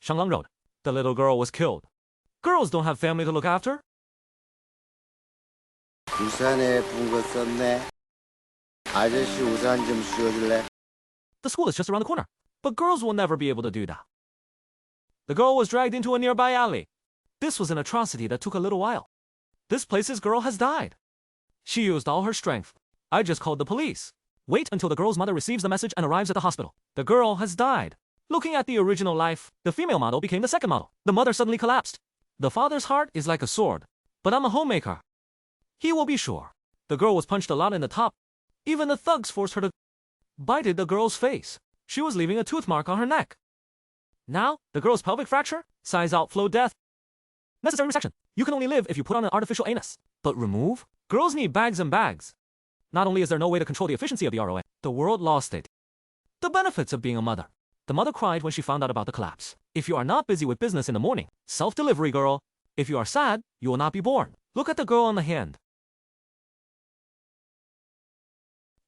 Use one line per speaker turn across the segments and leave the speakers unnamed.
Shanglang Road. The little girl was killed. Girls don't have family to look after?
우산에 붕거 썼네. 아저씨 우산 좀 씌워줄래?
The school is just around the corner. But girls will never be able to do that. The girl was dragged into a nearby alley. This was an atrocity that took a little while. This place's girl has died. She used all her strength. I just called the police. Wait until the girl's mother receives the message and arrives at the hospital. The girl has died. Looking at the original life, the female model became the second model. The mother suddenly collapsed. The father's heart is like a sword. But I'm a homemaker. He will be sure. The girl was punched a lot in the top. Even the thugs forced her to bited the girl's face. She was leaving a tooth mark on her neck. Now, the girl's pelvic fracture, size outflow death. Necessary resection. You can only live if you put on an artificial anus. But remove? Girls need bags and bags. Not only is there no way to control the efficiency of the ROA, the world lost it. The benefits of being a mother. The mother cried when she found out about the collapse. If you are not busy with business in the morning, self-delivery girl. If you are sad, you will not be born. Look at the girl on the hand.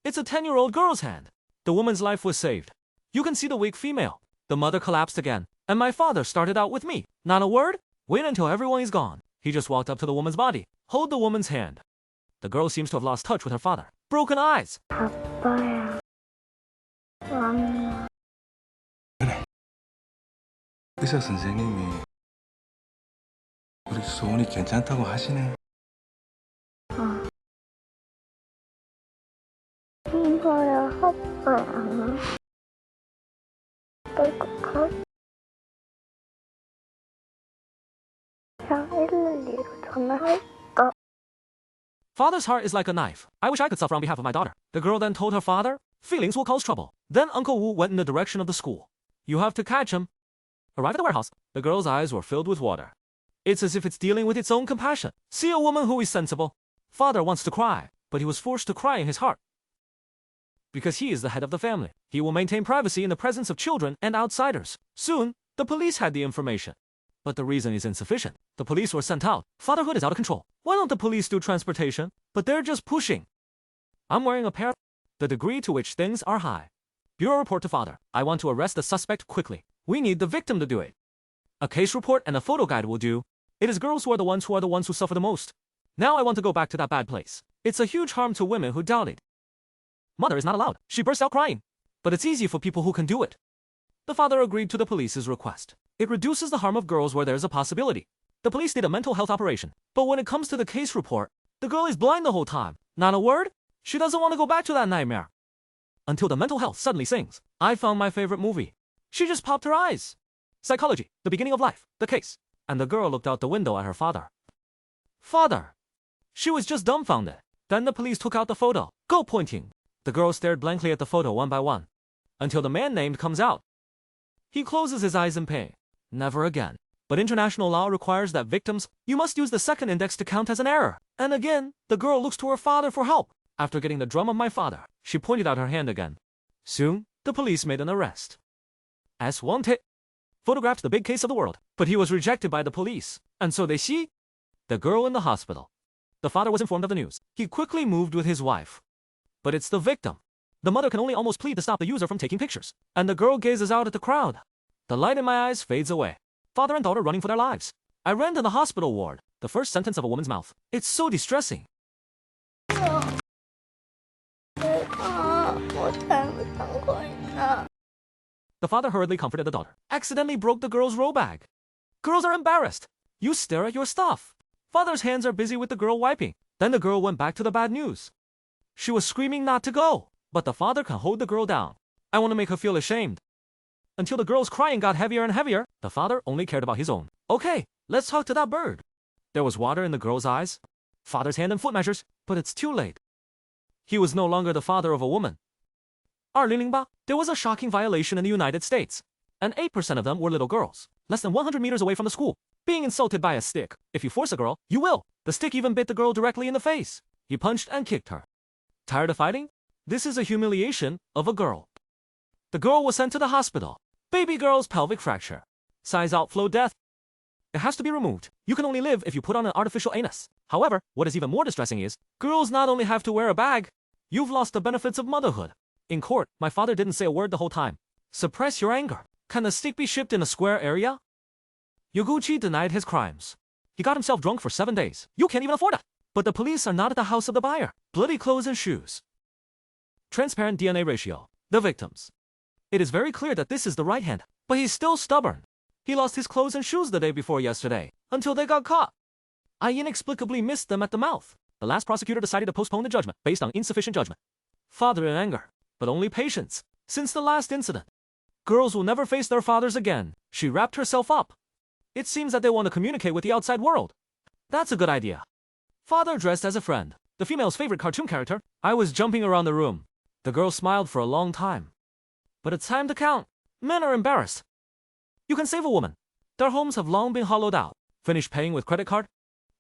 It's a 10-year-old girl's hand. The woman's life was saved. You can see the weak female. The mother collapsed again. And my father started out with me. Not a word? Wait until everyone is gone. He just walked up to the woman's body. Hold the woman's hand. The girl seems to have lost touch with her father. Broken eyes.
아빠야. 엄마.
그래. 의사 선생님이 우리 소은이 괜찮다고 하시네.
이거야 아빠야. 빨갛고. 그냥 112로 전화할까?
Father's heart is like a knife. I wish I could suffer on behalf of my daughter. The girl then told her father, feelings will cause trouble. Then Uncle Wu went in the direction of the school. You have to catch him. Arrive at the warehouse. The girl's eyes were filled with water. It's as if it's dealing with its own compassion. See a woman who is sensible. Father wants to cry, but he was forced to cry in his heart. Because he is the head of the family. He will maintain privacy in the presence of children and outsiders. Soon, the police had the information. But the reason is insufficient. The police were sent out. Fatherhood is out of control. Why don't the police do transportation? But they're just pushing. I'm wearing a pair. The degree to which things are high. Bureau report to father. I want to arrest the suspect quickly. We need the victim to do it. A case report and a photo guide will do. It is girls who are the ones who suffer the most. Now I want to go back to that bad place. It's a huge harm to women who doubted. Mother is not allowed. She burst out crying. But it's easy for people who can do it. The father agreed to the police's request. It reduces the harm of girls where there's a possibility. The police did a mental health operation. But when it comes to the case report, the girl is blind the whole time. Not a word? She doesn't want to go back to that nightmare. Until the mental health suddenly sings. I found my favorite movie. She just popped her eyes. Psychology, the beginning of life, the case. And the girl looked out the window at her father. Father! She was just dumbfounded. Then the police took out the photo. Go pointing. The girl stared blankly at the photo one by one. Until the man named comes out. He closes his eyes in pain. Never again. But international law requires that victims, you must use the second index to count as an error. And again, the girl looks to her father for help. After getting the drum of my father, she pointed out her hand again. Soon, the police made an arrest. As wanted. Photographed the big case of the world. But he was rejected by the police. And so they see the girl in the hospital. The father was informed of the news. He quickly moved with his wife. But it's the victim. The mother can only almost plead to stop the user from taking pictures. And the girl gazes out at the crowd. The light in my eyes fades away. Father and daughter running for their lives. I ran to the hospital ward. The first sentence of a woman's mouth. It's so distressing.
내가 뭐 잘못한 거 있나?
The father hurriedly comforted the daughter. Accidentally broke the girl's roll bag. Girls are embarrassed. You stare at your stuff. Father's hands are busy with the girl wiping. Then the girl went back to the bad news. She was screaming not to go. But the father can hold the girl down. I want to make her feel ashamed. Until the girl's crying got heavier and heavier, the father only cared about his own. Okay, let's talk to that bird. There was water in the girl's eyes. Father's hand and foot measures, but it's too late. He was no longer the father of a woman. Linglingba, there was a shocking violation in the United States. And 8% of them were little girls. Less than 100 meters away from the school. Being insulted by a stick. If you force a girl, you will. The stick even bit the girl directly in the face. He punched and kicked her. Tired of fighting? This is a humiliation of a girl. The girl was sent to the hospital. Baby girl's pelvic fracture. Size outflow death. It has to be removed. You can only live if you put on an artificial anus. However, what is even more distressing is, girls not only have to wear a bag, you've lost the benefits of motherhood. In court, my father didn't say a word the whole time. Suppress your anger. Can the stick be shipped in a square area? Yoguchi denied his crimes. He got himself drunk for 7 days. You can't even afford it. But the police are not at the house of the buyer. Bloody clothes and shoes. Transparent DNA ratio. The victims. It is very clear that this is the right hand, but he's still stubborn. He lost his clothes and shoes the day before yesterday, until they got caught. I inexplicably missed them at the mouth. The last prosecutor decided to postpone the judgment based on insufficient judgment. Father in anger, but only patience. Since the last incident, girls will never face their fathers again. She wrapped herself up. It seems that they want to communicate with the outside world. That's a good idea. Father dressed as a friend, the female's favorite cartoon character. I was jumping around the room. The girl smiled for a long time. But it's time to count. Men are embarrassed. You can save a woman. Their homes have long been hollowed out. Finish paying with credit card?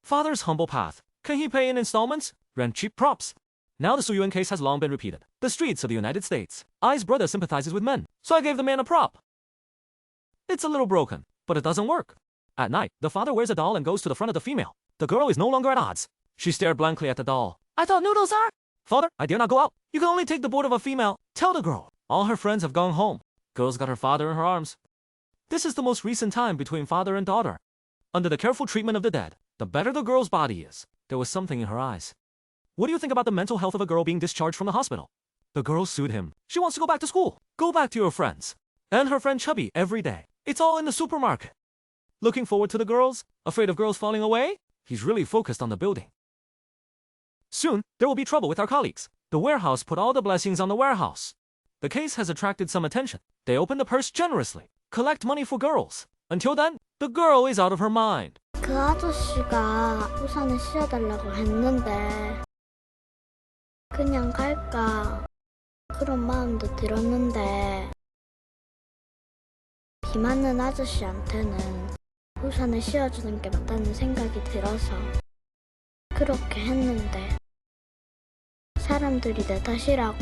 Father's humble path. Can he pay in installments? Rent cheap props. Now the Suyuan case has long been repeated. The streets of the United States. I's brother sympathizes with men, so I gave the man a prop. It's a little broken, but it doesn't work. At night, the father wears a doll and goes to the front of the female. The girl is no longer at odds. She stared blankly at the doll. I thought noodles are. Father, I dare not go out. You can only take the board of a female. Tell the girl. All her friends have gone home. Girl's got her father in her arms. This is the most recent time between father and daughter. Under the careful treatment of the dead, the better the girl's body is. There was something in her eyes. What do you think about the mental health of a girl being discharged from the hospital? The girl sued him. She wants to go back to school. Go back to your friends. And her friend Chubby every day. It's all in the supermarket. Looking forward to the girls? Afraid of girls falling away? He's really focused on the building. Soon, there will be trouble with our colleagues. The warehouse put all the blessings on the warehouse. The case has attracted some attention. They open the purse generously. Collect money for girls. Until then, the girl is out of her mind.
그 아저씨가 우산을 씌워달라고 했는데 그냥 갈까 그런 마음도 들었는데 비 맞는 아저씨한테는 우산을 씌워주는 게 맞다는 생각이 들어서 그렇게 했는데 사람들이 내 탓이라고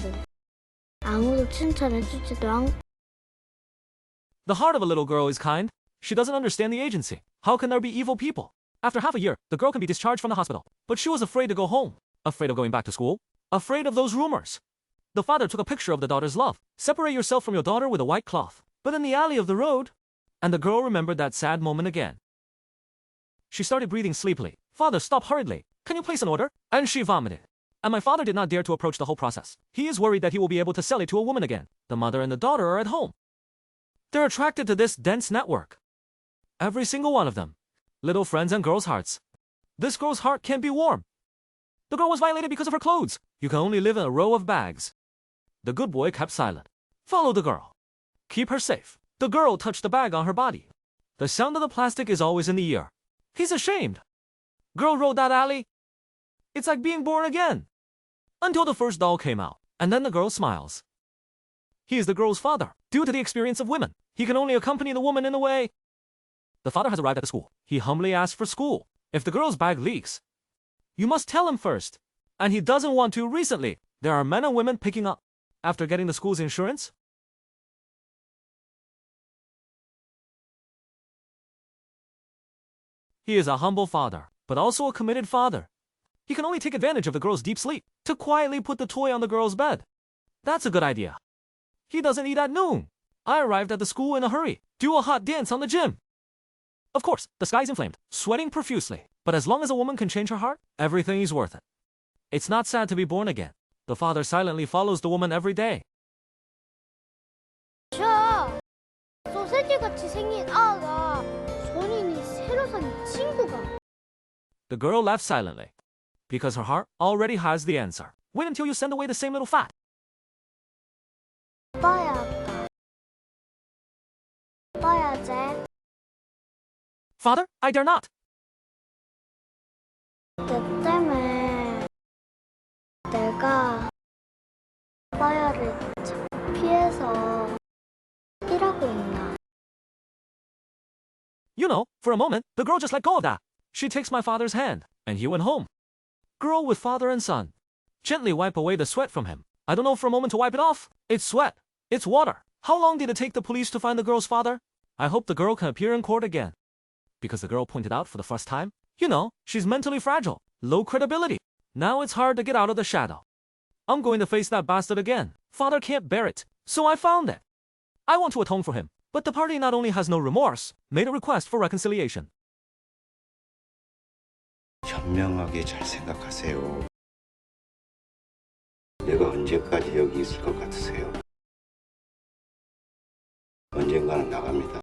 아무도 칭찬해주지도 않고.
The heart of a little girl is kind. She doesn't understand the agency. How can there be evil people? After half a year, the girl can be discharged from the hospital. But she was afraid to go home. Afraid of going back to school. Afraid of those rumors. The father took a picture of the daughter's love. Separate yourself from your daughter with a white cloth. But in the alley of the road. And the girl remembered that sad moment again. She started breathing sleepily. Father, stop hurriedly. Can you place an order? And she vomited. And my father did not dare to approach the whole process. He is worried that he will be able to sell it to a woman again. The mother and the daughter are at home. They're attracted to this dense network. Every single one of them. Little friends and girls' hearts. This girl's heart can't be warm. The girl was violated because of her clothes. You can only live in a row of bags. The good boy kept silent. Follow the girl. Keep her safe. The girl touched the bag on her body. The sound of the plastic is always in the ear. He's ashamed. Girl rode that alley. It's like being born again. Until the first doll came out. And then the girl smiles. He is the girl's father. Due to the experience of women, he can only accompany the woman in the way. The father has arrived at the school. He humbly asks for school. If the girl's bag leaks, you must tell him first. And he doesn't want to recently. There are men and women picking up. After getting the school's insurance, he is a humble father, but also a committed father. He can only take advantage of the girl's deep sleep to quietly put the toy on the girl's bed. That's a good idea. He doesn't eat at noon. I arrived at the school in a hurry. Do a hot dance on the gym. Of course, the sky's inflamed, sweating profusely. But as long as a woman can change her heart, everything is worth it. It's not sad to be born again. The father silently follows the woman every day.
저 소세지같이 생긴 아가 본인이 새로 산 친구가.
The girl left silently. Because her heart already has the answer. Wait until you send away the same little fat.
아빠야 아빠. 아빠야 쟤.
Father, I dare not.
너 때문에 내가 아빠야를 피해서 일하고 있나.
You know, for a moment, the girl just let go of that. She takes my father's hand, and he went home. Girl with father and son. Gently wipe away the sweat from him. I don't know for a moment to wipe it off. It's sweat. It's water. How long did it take the police to find the girl's father? I hope the girl can appear in court again. Because the girl pointed out for the first time, you know, she's mentally fragile, low credibility. Now it's hard to get out of the shadow. I'm going to face that bastard again. Father can't bear it, so I found it. I want to atone for him. But the party not only has no remorse, made a request for reconciliation.
현명하게 잘 생각하세요. 내가 언제까지 여기 있을 것 같으세요? 언젠가는 나갑니다.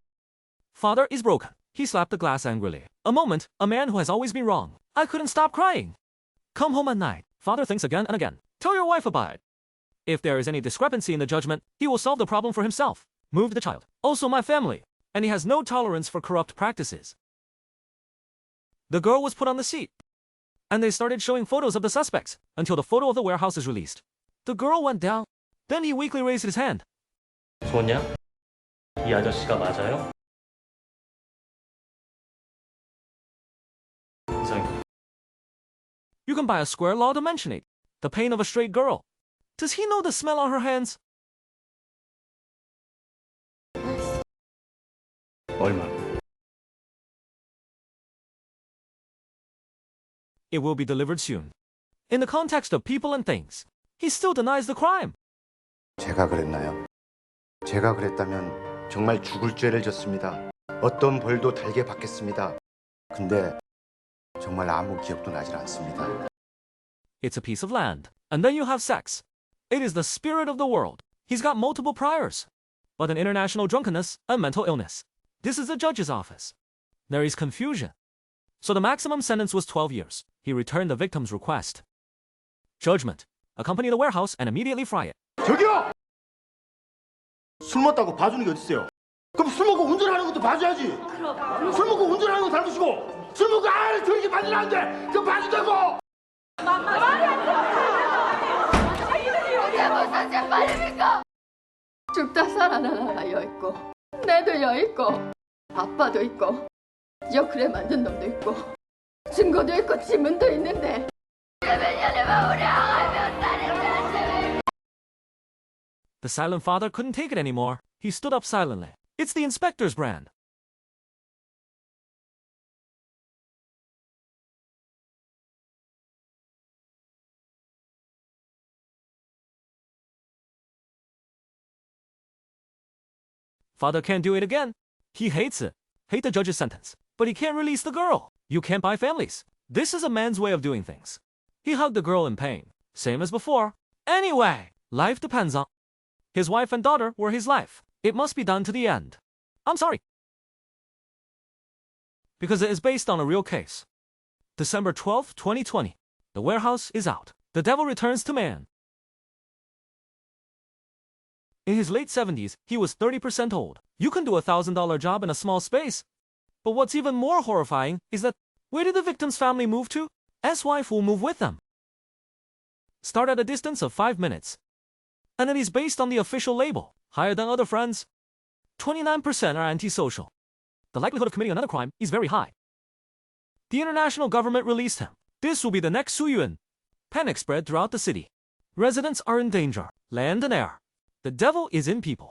Father is broken. He slapped the glass angrily. A moment, a man who has always been wrong. I couldn't stop crying. Come home at night. Father thinks again and again. Tell your wife about it. If there is any discrepancy in the judgment, he will solve the problem for himself. Move the child. Also my family. And he has no tolerance for corrupt practices. The girl was put on the seat. And they started showing photos of the suspects until the photo of the warehouse is released. The girl went down. Then he weakly raised his hand.
소냐? 이 아저씨가 맞아요? 이상해.
You can buy a square law to mention it. The pain of a straight girl. Does he know the smell on her hands?
얼마?
It will be delivered soon. In the context of people and things, he still denies the crime.
제가 그랬나요? 제가 그랬다면 정말 죽을 죄를 졌습니다. 어떤 벌도 달게 받겠습니다. 근데 정말 아무 기억도 나질 않습니다.
It's a piece of land. And then you have sex. It is the spirit of the world. He's got multiple priors. But an international drunkenness and mental illness. This is the judge's office. There is confusion. So the maximum sentence was 12 years. He returned the victim's request. Judgment. Accompany the warehouse and immediately fry it.
저기요! 술 먹다고 봐주는 게 어딨어요? 그럼 술 먹고 운전하는 것도 봐줘야지. 술 먹고 운전하는 거 닮으시고 술 먹고 저렇게 봐주면 안 돼. 그거 봐준다고.
죽다 살아난 아이여 있고 내도 여 있고 아빠도 있고 역그래 만든 놈도 있고 증거도 있고 지문도 있는데
The silent father couldn't take it anymore. He stood up silently. It's the inspector's brand. Father can't do it again. He hates it. Hate the judge's sentence. But he can't release the girl. You can't buy families. This is a man's way of doing things. He hugged the girl in pain. Same as before. Anyway, life depends on. His wife and daughter were his life. It must be done to the end. I'm sorry. Because it is based on a real case. December 12, 2020. The warehouse is out. The devil returns to man. In his late 70s, he was 30% old. You can do a $1,000 job in a small space. But what's even more horrifying is that where did the victim's family move to? S-wife will move with them. Start at a distance of 5 minutes. And it is based on the official label, higher than other friends. 29% are antisocial. The likelihood of committing another crime is very high. The international government released him. This will be the next Su Yun. Panic spread throughout the city. Residents are in danger, land and air. The devil is in people.